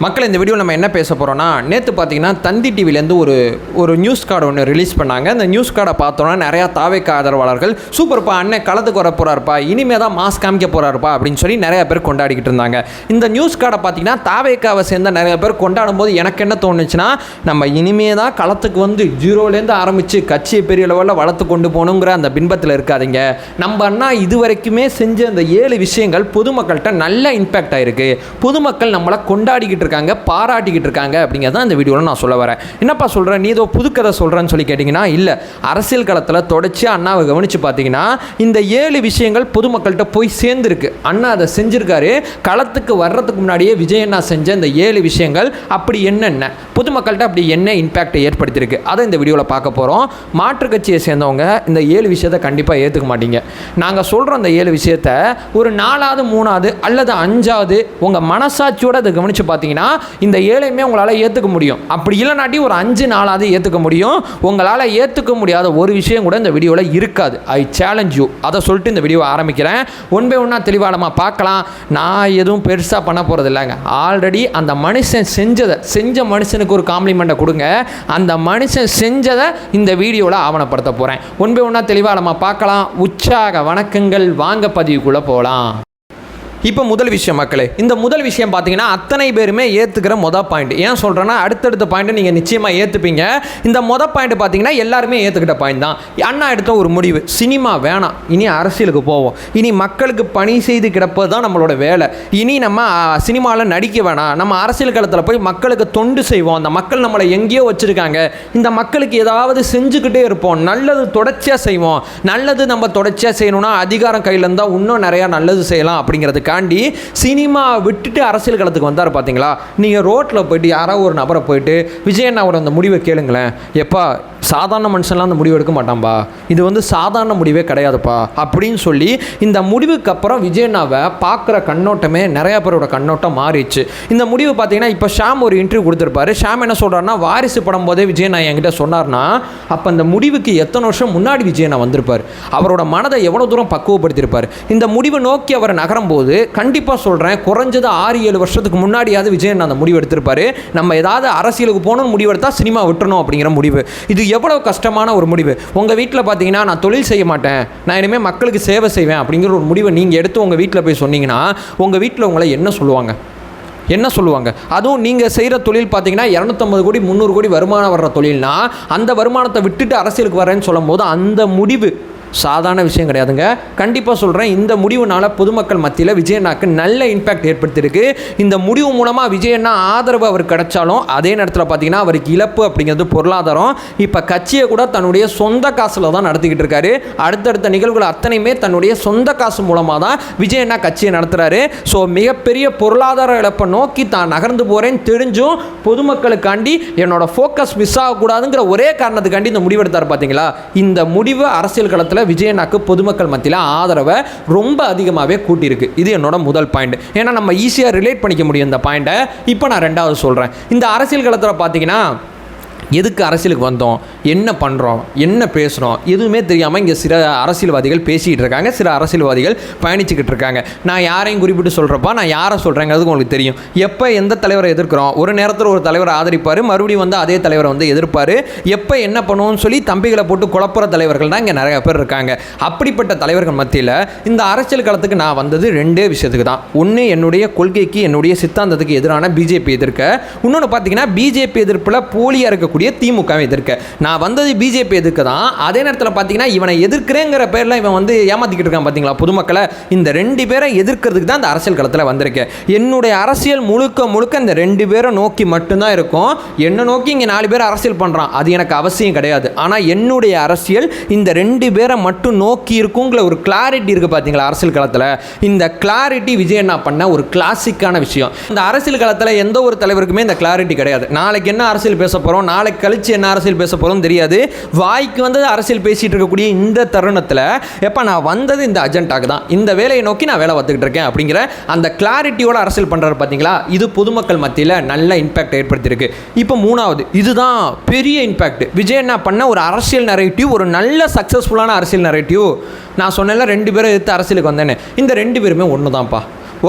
மக்கள் இந்த வீடியோ நம்ம என்ன பேச போகிறோம்னா, நேற்று பார்த்தீங்கன்னா தந்தி டிவிலேருந்து ஒரு நியூஸ் கார்டு ஒன்று ரிலீஸ் பண்ணாங்க. அந்த நியூஸ் கார்டை பார்த்தோன்னா நிறையா தாவேக்க ஆதரவாளர்கள் சூப்பர்ப்பா அண்ணன் களத்துக்கு வர போகிறாருப்பா, இனிமே தான் மாஸ் காமிக்க போகிறாருப்பா அப்படின்னு சொல்லி நிறையா பேர் கொண்டாடிக்கிட்டு இருந்தாங்க. இந்த நியூஸ் கார்டை பார்த்தீங்கன்னா தாவேக்காவை சேர்ந்த நிறைய பேர் கொண்டாடும் போது எனக்கு என்ன தோணுச்சுன்னா, நம்ம இனிமே தான் களத்துக்கு வந்து ஜீரோலேருந்து ஆரம்பித்து கட்சியை பெரிய லெவலில் வளர்த்து கொண்டு போகணுங்கிற அந்த பின்பத்தில் இருக்காதிங்க. நம்ம அண்ணா இது வரைக்குமே செஞ்ச அந்த 7 விஷயங்கள் பொதுமக்கள்கிட்ட நல்ல இம்பேக்ட் ஆகிருக்கு. பொதுமக்கள் நம்மளை கொண்டாடிக்கிட்டு இருக்காங்க, பாராட்டிக்கிட்டு இருக்காங்க அப்படிங்கிறத இந்த வீடியோவில் நான் சொல்ல வரேன். என்னப்பா சொல்கிறேன், நீ ஏதோ புதுக்கதை சொல்கிறேன்னு சொல்லி கேட்டிங்கன்னா, இல்லை, அரசியல் களத்தில் தொடர்ச்சி அண்ணாவை கவனித்து பார்த்தீங்கன்னா இந்த 7 விஷயங்கள் பொதுமக்கள்கிட்ட போய் சேர்ந்துருக்கு. அண்ணா அதை செஞ்சுருக்காரு. களத்துக்கு வர்றதுக்கு முன்னாடியே விஜய் அண்ணா செஞ்ச இந்த 7 விஷயங்கள் அப்படி என்னென்ன பொதுமக்கள்கிட்ட அப்படி என்ன இம்பேக்டை ஏற்படுத்தியிருக்கு அதை இந்த வீடியோவில் பார்க்க போகிறோம். மாற்றுக் கட்சியை சேர்ந்தவங்க இந்த 7 விஷயத்தை கண்டிப்பாக ஏற்றுக்க மாட்டீங்க. நாங்கள் சொல்கிற அந்த 7 விஷயத்தை ஒரு 4வது 3வது அல்லது 5வது உங்கள் மனசாட்சியோடு அதை கவனித்து பார்த்தீங்கன்னா இந்த 7ஐயுமே உங்களால் ஏற்றுக்க முடியும். அப்படி இல்லைனாட்டி ஒரு 5 4வது ஏற்றுக்க முடியும். உங்களால் ஏற்றுக்க முடியாத ஒரு விஷயம் கூட இந்த வீடியோவில் இருக்காது. ஐ சேலஞ்ச் யூ. அதை சொல்லிட்டு இந்த வீடியோவை ஆரம்பிக்கிறேன். ஒன் பை ஒன்றா தெளிவாக நம்ம பார்க்கலாம். நான் எதுவும் பெருசாக பண்ண போகிறது இல்லைங்க. ஆல்ரெடி அந்த மனுஷன் செஞ்ச மனுஷனுக்கு ஒரு காம்ப்ளிமெண்ட்டை கொடுங்க. அந்த மனுஷன் செஞ்சதை இந்த வீடியோவில் ஆவணப்படுத்த போகிறேன். ஒன் பை ஒன்றா தெளிவாக நம்ம பார்க்கலாம். உற்சாக வணக்கங்கள். வாங்க பதிவுக்குள்ளே போகலாம். இப்போ முதல் விஷயம் மக்களே, இந்த முதல் விஷயம் பார்த்தீங்கன்னா அத்தனை பேருமே ஏற்றுக்கிற பாயிண்ட். ஏன் சொல்கிறேன்னா, அடுத்தடுத்த பாயிண்ட்டை நீங்கள் நிச்சயமாக ஏற்றுப்பீங்க. இந்த பாயிண்ட் பார்த்தீங்கன்னா எல்லாருமே ஏற்றுக்கிட்ட பாயிண்ட் தான். அண்ணா எடுத்த ஒரு முடிவு, சினிமா வேணாம், இனி அரசியலுக்கு போவோம், இனி மக்களுக்கு பணி செய்து கிடப்பது தான் நம்மளோட வேலை, இனி நம்ம சினிமாவில் நடிக்க வேணாம், நம்ம அரசியல் களத்தில் போய் மக்களுக்கு தொண்டு செய்வோம், அந்த மக்கள் நம்மளை எங்கேயோ வச்சுருக்காங்க, இந்த மக்களுக்கு ஏதாவது செஞ்சுக்கிட்டே இருப்போம், நல்லது தொடர்ச்சியாக செய்வோம், நல்லது நம்ம தொடர்ச்சியாக செய்யணும்னா அதிகாரம் கையில் இருந்தால் இன்னும் நிறையா நல்லது செய்யலாம் அப்படிங்கிறதுக்கு சினிமா விட்டுட்டு அரசியல் களத்துக்கு வந்தார். பார்த்தீங்களா, நீங்கள் ரோட்டில் போயிட்டு யாராவது ஒரு நபரை போயிட்டு விஜய் அண்ணாவோட அந்த முடிவை கேளுங்களேன், எப்பா சாதாரண மனுஷன்லாம் அந்த முடிவு எடுக்க மாட்டான்பா, இது வந்து சாதாரண முடிவே கிடையாதுப்பா அப்படின்னு சொல்லி இந்த முடிவுக்கு அப்புறம் விஜய் அண்ணாவை பார்க்குற கண்ணோட்டமே நிறையா பேரோட கண்ணோட்டம் மாறிடுச்சு. இந்த முடிவு பார்த்தீங்கன்னா இப்போ ஷாம் ஒரு இன்டர்வியூ கொடுத்துருப்பாரு. ஷாம் என்ன சொல்கிறாருன்னா, வாரிசு படம் போதே விஜய் அண்ணா என்கிட்ட சொன்னார்னா அப்போ அந்த முடிவுக்கு எத்தனை வருஷம் முன்னாடி விஜய் அண்ணா வந்திருப்பார், அவரோட மனதை எவ்வளோ தூரம் பக்குவப்படுத்தியிருப்பார். இந்த முடிவை நோக்கி அவர் நகரும் போது கண்டிப்பாக சொல்கிறேன், குறைஞ்சது 6-7 வருஷத்துக்கு முன்னாடியாவது விஜய் அண்ணா அந்த முடிவு எடுத்திருப்பாரு. நம்ம ஏதாவது அரசியலுக்கு போகணும்னு முடிவு எடுத்தால் சினிமா விட்டுறணும் அப்படிங்கிற முடிவு. இது எவ்வளோ கஷ்டமான ஒரு முடிவு. உங்கள் வீட்டில் பார்த்தீங்கன்னா, நான் தொழில் செய்ய மாட்டேன், நான் இனிமேல் மக்களுக்கு சேவை செய்வேன் அப்படிங்கிற ஒரு முடிவை நீங்கள் எடுத்து உங்கள் வீட்டில் போய் சொன்னீங்கன்னா உங்கள் வீட்டில் உங்களை என்ன சொல்லுவாங்க? அதுவும் நீங்கள் செய்கிற தொழில் பார்த்தீங்கன்னா 250 கோடி 300 கோடி வருமானம் வர்ற தொழில்னா அந்த வருமானத்தை விட்டுட்டு அரசியலுக்கு வரேன்னு சொல்லும் போது அந்த முடிவு சாதாரண விஷயம் கிடையாதுங்க. கண்டிப்பாக சொல்கிறேன், இந்த முடிவுனால் பொதுமக்கள் மத்தியில் விஜய் அண்ணாக்கு நல்ல இம்பேக்ட் ஏற்படுத்தியிருக்கு. இந்த முடிவு மூலமாக விஜய் அண்ணா ஆதரவு அவர் கிடைச்சாலும் அதே நேரத்தில் பார்த்தீங்கன்னா அவருக்கு இழப்பு அப்படிங்கிறது பொருளாதாரம். இப்போ கட்சியை கூட தன்னுடைய சொந்த காசில் தான் நடத்திக்கிட்டு இருக்காரு. அடுத்தடுத்த நிகழ்வுகள் அத்தனையுமே தன்னுடைய சொந்த காசு மூலமாக தான் விஜய் அண்ணா கட்சியை நடத்துகிறாரு. ஸோ மிகப்பெரிய பொருளாதார இழப்பை நோக்கி தான் நகர்ந்து போகிறேன்னு தெரிஞ்சும் பொதுமக்களுக்காண்டி என்னோட ஃபோக்கஸ் மிஸ் ஆகக்கூடாதுங்கிற ஒரே காரணத்துக்காண்டி இந்த முடிவு எடுத்தார். பார்த்தீங்களா, இந்த முடிவு அரசியல் களத்தில் விஜய் அண்ணாக்கு பொதுமக்கள் மத்தியில் ஆதரவை ரொம்ப அதிகமாகவே கூட்டியிருக்கு. இது என்னோட முதல் பாயிண்ட். ஏன்னா நம்ம ஈஸியாக ரிலேட் பண்ணிக்க முடியும் இந்த பாயிண்ட்டை. இப்போ நான் 2வது சொல்கிறேன். இந்த அரசியல் களத்தில் பார்த்தீங்கன்னா எதுக்கு அரசியலுக்கு வந்தோம், என்ன பண்ணுறோம், என்ன பேசுகிறோம் எதுவுமே தெரியாமல் இங்கே சில அரசியல்வாதிகள் பேசிக்கிட்டு இருக்காங்க, சில அரசியல்வாதிகள் பயணிச்சுக்கிட்டு இருக்காங்க. நான் யாரையும் குறிப்பிட்டு சொல்கிறப்பா நான் யாரை சொல்கிறேங்கிறது உங்களுக்கு தெரியும். எப்போ எந்த தலைவரை எதிர்க்கிறோம், ஒரு நேரத்தில் ஒரு தலைவரை ஆதரிப்பார், மறுபடியும் வந்து அதே தலைவரை வந்து எதிர்ப்பார். எப்போ என்ன பண்ணுவோம்னு சொல்லி தம்பிகளை போட்டு குழப்புற தலைவர்கள் தான் இங்கே நிறைய பேர் இருக்காங்க. அப்படிப்பட்ட தலைவர்கள் மத்தியில் இந்த அரசியல் களத்துக்கு நான் வந்தது 2 விஷயத்துக்கு தான். ஒன்று, என்னுடைய கொள்கைக்கு என்னுடைய சித்தாந்தத்துக்கு எதிரான பிஜேபி எதிர்க்க. இன்னொன்று பார்த்தீங்கன்னா பிஜேபி எதிர்ப்பில் போலியாக இருக்கக்கூடிய திமுக எதிர்க்க. நான் வந்தது பிஜேபி எதிர்க்க தான். அதே நேரத்தில் பார்த்தீங்கன்னா இவனை எதிர்க்கிறேங்கிற பேரில் இவன் வந்து ஏமாத்திக்கிட்டு இருக்கான். பார்த்தீங்களா பொதுமக்களை, இந்த 2 பேரை எதிர்க்கிறதுக்கு தான் இந்த அரசியல் களத்தில் வந்திருக்கேன். என்னுடைய அரசியல் முழுக்க இந்த 2 பேரை நோக்கி மட்டும்தான் இருக்கும். என்னை நோக்கி இங்கே 4 பேர் அரசியல் பண்ணுறான், அது எனக்கு அவசியம் கிடையாது. ஆனால் என்னுடைய அரசியல் இந்த 2 பேரை மட்டும் நோக்கி இருக்குங்கிற ஒரு கிளாரிட்டி இருக்குது. பார்த்தீங்களா அரசியல் களத்தில், இந்த கிளாரிட்டி விஜய் அண்ணா பண்ண ஒரு கிளாசிக்கான விஷயம். இந்த அரசியல் களத்தில் எந்த ஒரு தலைவருக்குமே இந்த கிளாரிட்டி கிடையாது. நாளைக்கு என்ன அரசியல் பேச போகிறோம், நாளைக்கு கழிச்சு என்ன அரசியல் பேச போகிறோம் தெரியாது. வாய்க்கு வந்து அரசியல் பேசிகிட்டு இருக்கக்கூடிய இந்த தருணத்தில் எப்போ நான் வந்தது இந்த அஜெண்டாக்கு தான், இந்த வேலையை நோக்கி நான் வேலை பார்த்துக்கிட்டு இருக்கேன் அப்படிங்கிற அந்த கிளாரிட்டியோட அரசியல் பண்ணுறாரு. பார்த்தீங்களா, இது பொதுமக்கள் மத்தியில் நல்ல இம்பேக்ட் ஏற்படுத்தியிருக்கு. இப்போ 3வது, இதுதான் பெரிய இம்பேக்ட். விஜய் அண்ணா பண்ண ஒரு அரசியல் நரேட்டிவ், ஒரு நல்ல சக்ஸஸ்ஃபுல்லான அரசியல் நரேட்டிவ். நான் சொன்னேன்ல 2 பேரும் எடுத்து அரசியலுக்கு வந்தேன்னு, இந்த 2 பேருமே ஒன்று தான்ப்பா.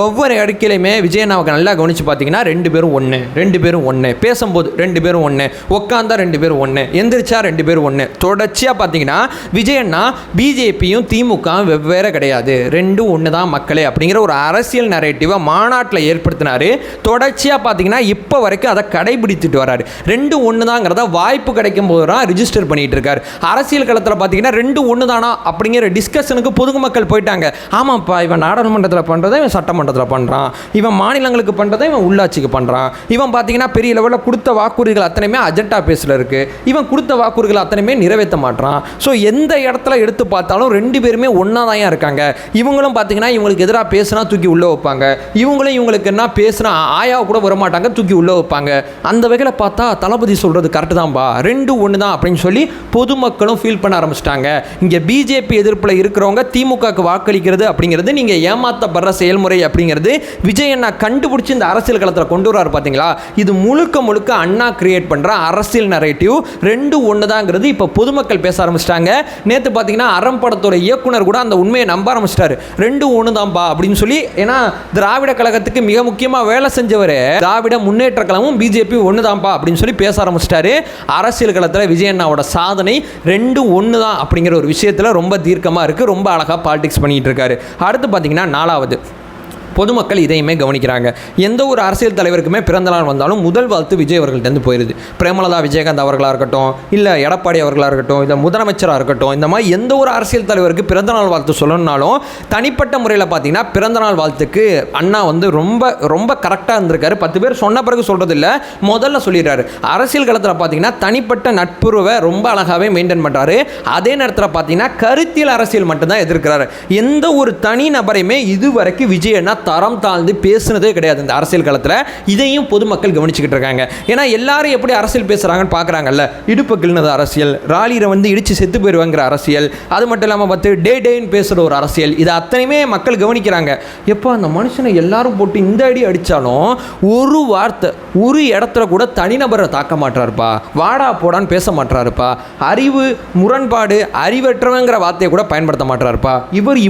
ஒவ்வொரு இடத்துலையுமே விஜய் அண்ணாவுக்கு நல்லா கவனித்து பார்த்தீங்கன்னா ரெண்டு பேரும் ஒன்று பேசும்போது ரெண்டு பேரும் ஒன்று, உட்காந்தா ரெண்டு பேரும் ஒன்று, எந்திரிச்சா ரெண்டு பேரும் ஒன்று. தொடர்ச்சியாக பார்த்தீங்கன்னா விஜய் அண்ணா பிஜேபியும் திமுகவும் வெவ்வேறு கிடையாது, ரெண்டும் ஒன்று தான் மக்களே அப்படிங்கிற ஒரு அரசியல் நரேட்டிவை மாநாட்டில் ஏற்படுத்தினார். தொடர்ச்சியாக பார்த்தீங்கன்னா இப்போ வரைக்கும் அதை கடைபிடித்துட்டு வராரு. ரெண்டும் ஒன்று தாங்கிறத வாய்ப்பு கிடைக்கும் போது தான் ரிஜிஸ்டர் பண்ணிட்டு இருக்காரு. அரசியல் களத்தில் பார்த்தீங்கன்னா ரெண்டும் ஒன்று தானா அப்படிங்கிற டிஸ்கஷனுக்கு பொதுமக்கள் போயிட்டாங்க. ஆமாப்பா, இவன் நாடாளுமன்றத்தில் பண்ணுறதை இவன் சட்டமன்றத்தில் பண்ணுறான், இவன் மாநிலங்களுக்கு பண்ணுறதை இவன் உள்ளாட்சிக்கு பண்ணுறான், இவன் பார்த்தீங்கன்னா பெரிய லெவலில் கொடுத்த வாக்குறுதிகள் அத்தனையுமே அஜெண்டா பேஸில் இருக்குது, இவன் கொடுத்த வாக்குறுதிகள் அத்தனையுமே நிறைவேற்ற மாட்டான். ஸோ எந்த இடத்துல எடுத்து பார்த்தாலும் ரெண்டு பேருமே ஒன்றா தான் இருக்காங்க. இவங்களும் பார்த்தீங்கன்னா இவங்களுக்கு எதிராக பேசுனா தூக்கி உள்ளே வைப்பாங்க, இவங்களும் இவங்களுக்கு என்ன பேசுனா ஆயாவை கூட வரமாட்டாங்க, தூக்கி உள்ளே வைப்பாங்க. அந்த வகையில் பார்த்தா தளபதி சொல்கிறது கரெக்டு தான்பா, ரெண்டும் ஒன்று தான் அப்படின்னு சொல்லி பொதுமக்களும் ஃபீல் பண்ண ஆரம்பிச்சிட்டாங்க. இங்கே பிஜேபி எதிர்ப்பில் இருக்கிறவங்க திமுகவுக்கு வாக்களிக்கிறது அப்படிங்கிறது நீங்கள் ஏமாற்றப்படுற செயல்முறை அப்படிங்கிறது விஜய் அண்ணா கண்டுபிடிச்சி இந்த அரசியல் களத்தில் கொண்டு வராரு. பார்த்தீங்களா, இது முழுக்க முழுக்க அண்ணா கிரியேட் பண்ணுற அரசியல் நரேட்டிவ். ரெண்டும் ஒன்று தாங்கிறது இப்போ பொதுமக்கள் பேச ஆரம்பிச்சிட்டாங்க. நேற்று பார்த்தீங்கன்னா அறம் படத்தோட இயக்குனர் கூட அந்த உண்மையை நம்ப ஆரம்பிச்சிட்டாரு, ரெண்டும் ஒன்று தான்பா அப்படின்னு சொல்லி. ஏன்னா திராவிட கழகத்துக்கு மிக முக்கியமாக வேலை செஞ்சவர், திராவிட முன்னேற்ற கழகமும் பிஜேபி ஒன்று தான்பா அப்படின்னு சொல்லி பேச ஆரம்பிச்சிட்டாரு. அரசியல் களத்தில் விஜய் அண்ணாவோட சாதனை ரெண்டும் ஒன்று தான் அப்படிங்கிற ஒரு விஷயத்தில் ரொம்ப தீர்க்கமாக இருக்குது, ரொம்ப அழகாக பாலிடிக்ஸ் பண்ணிகிட்டு இருக்காரு. அடுத்து பார்த்தீங்கன்னா 4வது, பொதுமக்கள் இதையுமே கவனிக்கிறாங்க. எந்த ஒரு அரசியல் தலைவருக்குமே பிறந்த நாள் வந்தாலும் முதல் வாழ்த்து விஜய் அவர்கள்ட்டேருந்து போயிடுது. பிரேமலதா விஜயகாந்த் அவர்களாக இருக்கட்டும், இல்லை எடப்பாடி அவர்களாக இருக்கட்டும், இல்லை முதலமைச்சராக இருக்கட்டும், இந்த மாதிரி எந்த ஒரு அரசியல் தலைவருக்கு பிறந்தநாள் வாழ்த்து சொல்லணும்னாலும் தனிப்பட்ட முறையில் பார்த்தீங்கன்னா பிறந்தநாள் வாழ்த்துக்கு அண்ணா வந்து ரொம்ப ரொம்ப கரெக்டாக இருந்திருக்காரு. 10 பேர் சொன்ன பிறகு சொல்கிறது இல்லை, முதல்ல சொல்லிடுறாரு. அரசியல் களத்தில் பார்த்தீங்கன்னா தனிப்பட்ட நட்புறவை ரொம்ப அழகாகவே மெயின்டைன் பண்ணுறாரு. அதே நேரத்தில் பார்த்தீங்கன்னா கருத்தியல் அரசியல் மட்டும்தான் எதிர்க்கிறாரு. எந்த ஒரு தனி நபரையுமே இதுவரைக்கும் விஜய் அண்ணா தரம் தாழ்ந்து பேசுனதே கிடையாது இந்த அரசியல் களத்தில். இதையும் பொதுமக்கள் கவனிச்சுக்கிட்டு இருக்காங்க. ஏன்னா எல்லாரும் எப்படி அரசியல் பேசுகிறாங்கன்னு பார்க்குறாங்கல்ல. இடுப்பு கிள்னது அரசியல், ராலியில் வந்து இடித்து செத்து போயிடுவாங்கிற அரசியல், அது மட்டும் இல்லாமல் பார்த்து டேன்னு பேசுகிற ஒரு அரசியல், இது அத்தனையுமே மக்கள் கவனிக்கிறாங்க. எப்போ அந்த மனுஷனை எல்லாரும் போட்டு இந்த அடி அடித்தாலும் ஒரு வார்த்தை ஒரு இடத்துல கூட தனிநபரை தாக்க மாட்டாருப்பா, வாடா போடான்னு பேச மாட்டாருப்பா, அறிவு முரண்பாடு அறிவற்றவங்கிற வார்த்தையை கூட பயன்படுத்த மாட்டாருப்பா.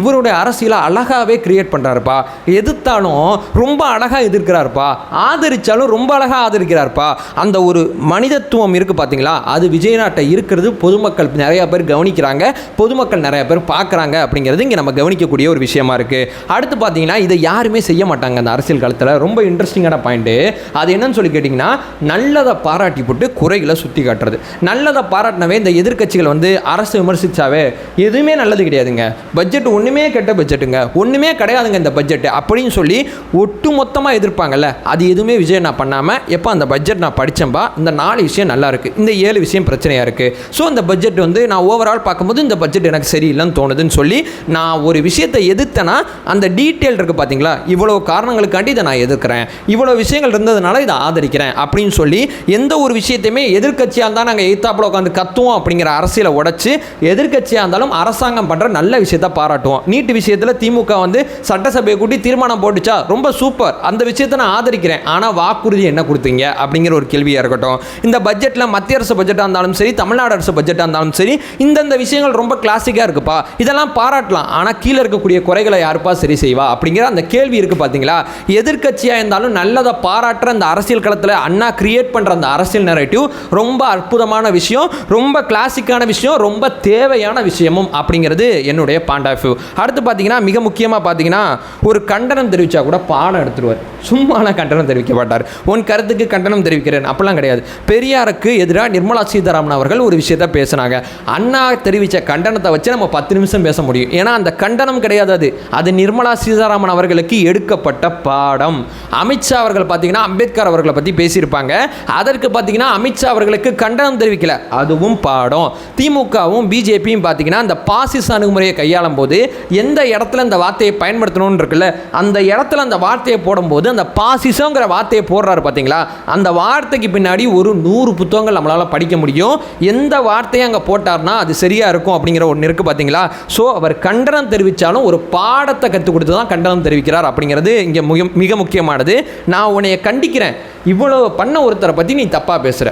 இவருடைய அரசியலை அழகாகவே கிரியேட் பண்ணுறாருப்பா. எதிர்த்தாலும் ரொம்ப அழகாக எதிர்க்கிறார்ப்பா, ஆதரித்தாலும் ரொம்ப அழகாக ஆதரிக்கிறார்ப்பா. அந்த ஒரு மனிதத்துவம் இருக்குது பார்த்தீங்களா, அது விஜயநாட்டை இருக்கிறது பொதுமக்கள் நிறையா பேர் கவனிக்கிறாங்க, பொதுமக்கள் நிறையா பேர் பார்க்குறாங்க அப்படிங்கிறது இங்கே நம்ம கவனிக்கக்கூடிய ஒரு விஷயமா இருக்குது. அடுத்து பார்த்தீங்கன்னா இதை யாருமே செய்ய மாட்டாங்க அந்த அரசியல் காலத்தில். ரொம்ப இன்ட்ரெஸ்டிங்கான பாயிண்ட்டு அது என்னன்னு சொல்லி கேட்டிங்கன்னா, நல்லதை பாராட்டி போட்டு குறைகளை சுற்றி காட்டுறது. நல்லதை பாராட்டினவே இந்த எதிர்க்கட்சிகள் வந்து அரசு விமர்சித்தாவே எதுவுமே நல்லது கிடையாதுங்க, பட்ஜெட் ஒன்றுமே கெட்ட பட்ஜெட்டுங்க, ஒன்றுமே கிடையாதுங்க இந்த பட்ஜெட்டு அப்படின்னு சொல்லி ஒட்டு மொத்தமாக எதிர்ப்பாங்கல்ல. அது எதுவுமே விஜய் நான் பண்ணாமல், எப்போ அந்த பட்ஜெட் நான் படித்தேன்பா, இந்த 4 விஷயம் நல்லா இருக்குது, இந்த 7 விஷயம் பிரச்சனையாக இருக்குது, ஸோ அந்த பட்ஜெட் வந்து நான் ஓவரால் பார்க்கும்போது இந்த பட்ஜெட் எனக்கு சரியில்லைன்னு தோணுதுன்னு சொல்லி நான் ஒரு விஷயத்தை எதிர்த்தேன்னா அந்த டீட்டெயில் இருக்குது பார்த்தீங்களா, இவ்வளோ காரணங்களுக்காண்டி இதை நான் எதிர்க்கிறேன், இவ்வளோ விஷயங்கள் இருந்ததுனால இதை ஆதரிக்கிறேன் அப்படின்னு சொல்லி எந்த ஒரு விஷயத்தையுமே எதிர்க்கட்சியாக இருந்தால் நாங்கள் எய்த்தாப்பில் உட்காந்து கத்துவோம் அப்படிங்கிற அரசியலை உடைச்சு, எதிர்க்கட்சியாக இருந்தாலும் அரசாங்கம் பண்ணுற நல்ல விஷயத்தை பாராட்டுவோம். நீட்டு விஷயத்தில் திமுக வந்து சட்டசபையை கூட்டி தீர்மானம் போட்டுச்சா, ரொம்ப சூப்பர், அந்த விஷயத்தை நான் ஆதரிக்கிறேன், ஆனால் வாக்குறுதி என்ன கொடுத்தீங்க அப்படிங்கிற ஒரு கேள்வியாக இருக்கட்டும். இந்த பட்ஜெட்டில் மத்திய அரசு பட்ஜெட்டாக இருந்தாலும் சரி, தமிழ்நாடு அரசு பட்ஜெட்டாக இருந்தாலும் சரி, இந்தந்த விஷயங்கள் ரொம்ப கிளாசிக்காக இருக்குப்பா, இதெல்லாம் பாராட்டலாம், ஆனால் கீழே இருக்கக்கூடிய குறைகளை யாருப்பா சரி செய்வா அப்படிங்கிற அந்த கேள்வி இருக்குது பார்த்தீங்களா. எதிர்க்கட்சியாக இருந்தாலும் நல்லதை பாராட்டுற அந்த அரசியல் களத்தில் அண்ணா கிரியேட் பண்ணுற அந்த அரசியல் நரேட்டிவ் ரொம்ப அற்புதமான விஷயம், ரொம்ப கிளாசிக்கான விஷயம், ரொம்ப தேவையான விஷயமும் அப்படிங்கிறது என்னுடைய பாயிண்ட் ஆஃப் வியூ. அடுத்து பார்த்தீங்கன்னா மிக முக்கியமாக பார்த்தீங்கன்னா ஒரு கண்டனம் தெரிவித்தா கூட பாடம் எடுத்துருவார், சும்மான கண்டனம் தெரிவிக்க மாட்டார். உன் கருத்துக்கு கண்டனம் தெரிவிக்கிறேன் அப்படிலாம் கிடையாது. பெரியாருக்கு எதிராக நிர்மலா சீதாராமன் அவர்கள் ஒரு விஷயத்தை பேசினாங்க. அண்ணா தெரிவித்த கண்டனத்தை வச்சு நம்ம 10 நிமிஷம் பேச முடியும். ஏன்னா அந்த கண்டனம் கிடையாது, அது நிர்மலா சீதாராமன் அவர்களுக்கு எடுக்கப்பட்ட பாடம். அமித்ஷா அவர்கள் பார்த்தீங்கன்னா அம்பேத்கர் அவர்களை பற்றி பேசியிருப்பாங்க, அதற்கு பார்த்தீங்கன்னா அமித்ஷா அவர்களுக்கு கண்டனம் தெரிவிக்கல, அதுவும் பாடம். திமுகவும் பிஜேபியும் பார்த்தீங்கன்னா அந்த பாசிச அணுகுமுறையை கையாளும் போது எந்த இடத்துல இந்த வார்த்தையை பயன்படுத்தணும்னு இருக்குல்ல, அந்த இடத்துல அந்த வார்த்தையை போடும்போது அந்த பாசிசங்கிற வார்த்தையை போடுறாரு பார்த்தீங்களா, அந்த வார்த்தைக்கு பின்னாடி ஒரு 100 புத்தகங்கள் நம்மளால் படிக்க முடியும். எந்த வார்த்தையை அங்கே போட்டார்னா அது சரியாக இருக்கும் அப்படிங்கிற ஒன்று இருக்குது பார்த்தீங்களா. ஸோ அவர் கண்டனம் தெரிவித்தாலும் ஒரு பாடத்தை கற்றுக் கொடுத்து தான் கண்டனம் தெரிவிக்கிறார் அப்படிங்கிறது இங்கே மிக முக்கியமானது. நான் உன்னைய கண்டிக்கிறேன், இவ்வளோ பண்ண ஒருத்தரை பற்றி நீ தப்பாக பேசுகிற,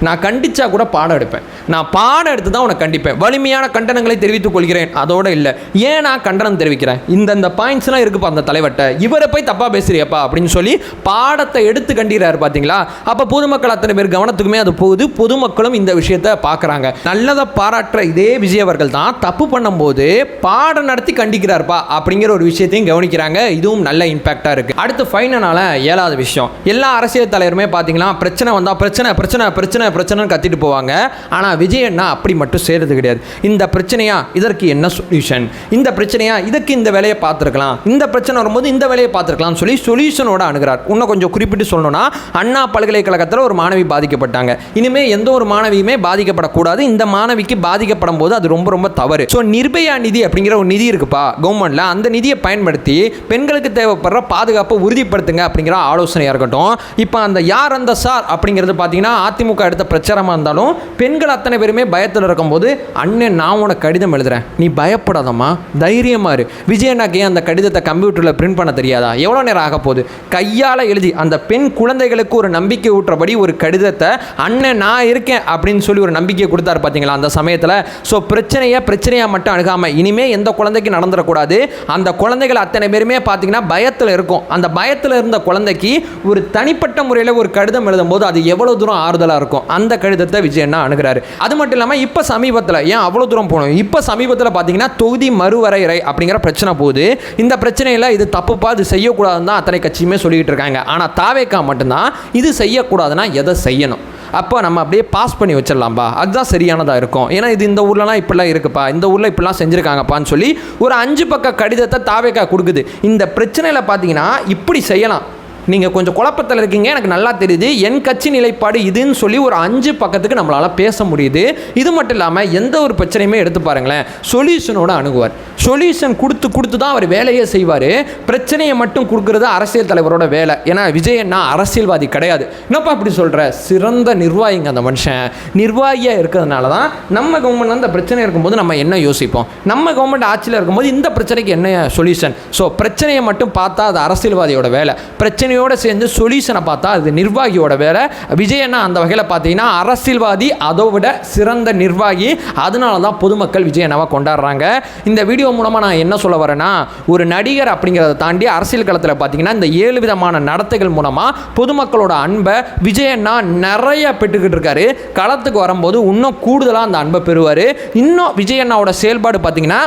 நான் கண்டிச்சா கூட பாடம் எடுப்பேன். நான் பாடம் எடுத்து தான் உனக்கு கண்டிப்பேன். வலிமையான கண்டனங்களை தெரிவித்துக் கொள்கிறேன். அதோட இல்லை, ஏன் நான் கண்டனம் தெரிவிக்கிறேன், இந்த பாயிண்ட்ஸ்லாம் இருக்குப்பா அந்த தலைவர்கிட்ட, இவரை போய் தப்பாக பேசுறியப்பா அப்படின்னு சொல்லி பாடத்தை எடுத்து கண்டிறாரு பார்த்தீங்களா. அப்போ பொதுமக்கள் அத்தனை பேர் கவனத்துக்குமே அது போகுது. பொதுமக்களும் இந்த விஷயத்தை பார்க்குறாங்க. நல்லதை பாராட்டுற இதே விஜய் அவர்கள் தான் தப்பு பண்ணும்போது பாடம் நடத்தி கண்டிக்கிறார்ப்பா அப்படிங்கிற ஒரு விஷயத்தையும் கவனிக்கிறாங்க. இதுவும் நல்ல இம்பாக்டாக இருக்குது. அடுத்து ஃபைனலான 7வது விஷயம், எல்லா அரசியல் தலைவருமே பார்த்தீங்கன்னா பிரச்சனை வந்தால் பிரச்சனை பிரச்சனை பிரச்சனை பிரச்சனைன்னு கத்திட்டு போவாங்க. ஆனால் விஜய் அண்ணா அப்படி மட்டும் செய்கிறது கிடையாது. இந்த பிரச்சனையா இதற்கு என்ன சொல்யூஷன், இந்த பிரச்சனையா இதுக்கு இந்த வேலையை பார்த்துருக்கலாம், இந்த பிரச்சனை வரும்போது இந்த வேலையை பார்த்துருக்கலாம்னு சொல்லி சொல்யூஷனோட அணுகிறார். இன்னும் கொஞ்சம் குறிப்பிட்டு சொல்லணும்னா, அண்ணா பல்கலைக்கழகத்தில் ஒரு மாணவி பாதிக்கப்பட்டாங்க. இனிமேல் எந்த ஒரு மாணவியுமே பாதிக்கப்படக்கூடாது. இந்த மாணவிக்கு பாதிக்கப்படும் போது அது ரொம்ப ரொம்ப தவறு. ஸோ நிர்பயா நிதி அப்படிங்கிற ஒரு நிதி இருக்குப்பா கவர்மெண்ட்ல, அந்த நிதியை பயன்படுத்தி பெண்களுக்கு தேவைப்படுற பாதுகாப்பை உறுதிப்படுத்துங்க அப்படிங்கிற ஆலோசனையாக இருக்கட்டும். இப்போ அந்த யார் அந்த சார் அப்படிங்கிறது பார்த்தீங்கன்னா அதிமுக எடுத்த பிரச்சாரமாக இருந்தாலும் பெண்கள் அத்தனை பேருமே பயத்தில் இருக்கும்போது, அண்ணன் நான் உனக்கு கடிதம் எழுதுறேன், நீ பயப்படாதம்மா, தைரியமாக இரு. விஜயண்ணாக்கு அந்த கடிதத்தை கம்ப்யூட்டரில் பிரிண்ட் பண்ண தெரியாதா, எவ்வளோ நேரம் ஆக போகுது, கையால் எழுதி அந்த பெண் குழந்தைகளுக்கு ஒரு நம்பிக்கை ஊட்டுறபடி ஒரு கடிதத்தை அண்ணன் நான் இருக்கேன் அப்படின்னு சொல்லி ஒரு நம்பிக்கை கொடுத்தாரு பார்த்தீங்களா அந்த சமயத்தில். ஸோ பிரச்சனையாக மட்டும் அணுகாமல் இனிமேல் எந்த குழந்தைக்கு நடந்துடக்கூடாது. அந்த குழந்தைகள் அத்தனை பேருமே பார்த்தீங்கன்னா பயத்தில் இருக்கும். அந்த பயத்தில் இருந்த குழந்தைக்கு ஒரு தனிப்பட்ட முறையில் ஒரு கடிதம் எழுதும்போது அது எவ்வளோ தூரம் ஆறுதலாக இருக்கும். அந்த கடிதத்தை விஜயண்ணா அணுகிறாரு. அது மட்டும் இல்லாமல் இப்போ சமீபத்தில், ஏன் அவ்வளோ தூரம் போகணும், இப்போ சமீபத்தில் பார்த்தீங்கன்னா தொகுதி மறுவரையறை அப்படிங்கிற பிரச்சனை போகுது. இந்த பிரச்சனையில் இது தப்புப்பா, இது செய்யக்கூடாதுன்னு தான் அத்தனை கட்சியுமே சொல்லிக்கிட்டு இருக்காங்க. ஆனால் தாவேக்கா மட்டும்தான் இது செய்யக்கூடாதுன்னா எதை செய்யணும், அப்போ நம்ம அப்படியே பாஸ் பண்ணி வச்சிடலாம்ப்பா, அதுதான் சரியானதாக இருக்கும். ஏன்னா இது இந்த ஊர்லலாம் இப்படிலாம் இருக்குப்பா, இந்த ஊரில் இப்படிலாம் செஞ்சுருக்காங்கப்பான்னு சொல்லி ஒரு 5 பக்க கடிதத்தை தாவேக்கா கொடுக்குது. இந்த பிரச்சனையில் பார்த்தீங்கன்னா இப்படி செய்யலாம், நீங்கள் கொஞ்சம் குழப்பத்தில் இருக்கீங்க, எனக்கு நல்லா தெரியுது, என் கட்சி நிலைப்பாடு இதுன்னு சொல்லி ஒரு 5 பக்கத்துக்கு நம்மளால் பேச முடியுது. இது மட்டும் இல்லாமல் எந்த ஒரு பிரச்சனையுமே எடுத்து பாருங்களேன், சொல்யூஷனோட அணுகுவார். சொல்யூஷன் கொடுத்து தான் அவர் வேலையே செய்வார். பிரச்சனையை மட்டும் கொடுக்குறது அரசியல் தலைவரோட வேலை. ஏன்னா விஜயண்ணா அரசியல்வாதி கிடையாது. என்னப்பா அப்படி சொல்கிற, சிறந்த நிர்வாகிங்க அந்த மனுஷன். நிர்வாகியாக இருக்கிறதுனால தான் நம்ம கவர்மெண்ட் அந்த பிரச்சனை இருக்கும்போது நம்ம என்ன யோசிப்போம், நம்ம கவர்மெண்ட் ஆட்சியில் இருக்கும்போது இந்த பிரச்சனைக்கு என்ன சொல்யூஷன். ஸோ பிரச்சனையை மட்டும் பார்த்தா அது அரசியல்வாதியோட வேலை, பிரச்சனையோடு சேர்ந்து சொல்யூஷனை பார்த்தா அது நிர்வாகியோட வேலை. விஜயண்ணா அந்த வகையில் பார்த்தீங்கன்னா அரசியல்வாதி, அதை விட சிறந்த நிர்வாகி. அதனால தான் பொதுமக்கள் விஜயண்ணாவை கொண்டாடுறாங்க. இந்த வீடியோ மூலமாக நான் என்ன சொல்ல வரேன்னா, ஒரு நடிகர் அப்படிங்கிறத தாண்டி அரசியல் களத்தில் பார்த்தீங்கன்னா இந்த 7 விதமான நடத்தைகள் மூலமாக பொதுமக்களோட அன்பை விஜயண்ணா நிறைய பெற்றுக்கிட்டு இருக்காரு. களத்துக்கு வரும்போது இன்னும் கூடுதலாக அந்த அன்பை பெறுவார். இன்னும் விஜயண்ணாவோட செயல்பாடு பார்த்தீங்கன்னா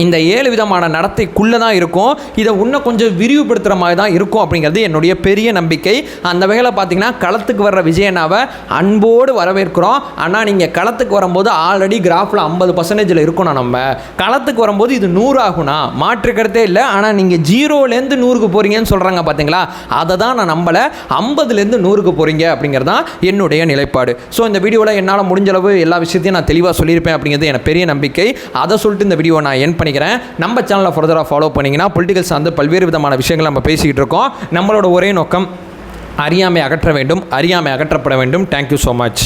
இந்த 7 விதமான நடத்தைக்குள்ளே தான் இருக்கும். இதை இன்னும் கொஞ்சம் விரிவுபடுத்துகிற மாதிரி தான் இருக்கும் அப்படிங்கிறது என்னுடைய பெரிய நம்பிக்கை. அந்த வகையில் பார்த்தீங்கன்னா களத்துக்கு வர்ற விஜயண்ணாவை அன்போடு வரவேற்கிறோம். ஆனால் நீங்கள் களத்துக்கு வரும்போது ஆல்ரெடி கிராஃபில் 50% இருக்கணும். நம்ம களத்துக்கு வரும்போது இது 100 ஆகுனா மாற்றுக்கிறதே இல்லை. ஆனால் நீங்கள் 0லேருந்து 100க்கு போகிறீங்கன்னு சொல்கிறாங்க பார்த்தீங்களா, அதை தான் நான் நம்பலை. 50லேருந்து 100க்கு போகிறீங்க அப்படிங்கிறது தான் என்னுடைய நிலைப்பாடு. ஸோ இந்த வீடியோவில் என்னால் முடிஞ்சளவு எல்லா விஷயத்தையும் நான் தெளிவாக சொல்லியிருப்பேன் அப்படிங்கிறது எனக்கு பெரிய நம்பிக்கை. அதை சொல்லிட்டு இந்த வீடியோ நான் என் பண்ணிக்கிறேன். நம்ம சேனலை ஃபர்தராக ஃபாலோ பண்ணிங்கன்னா பொலிட்டிக்கல் சார்ந்து பல்வேறு விதமான விஷயங்கள் நம்ம பேசிக்கிட்டு இருக்கோம். நம்மளோட ஒரே நோக்கம் அறியாமை அகற்ற வேண்டும், அறியாமை அகற்றப்பட வேண்டும். Thank you so much.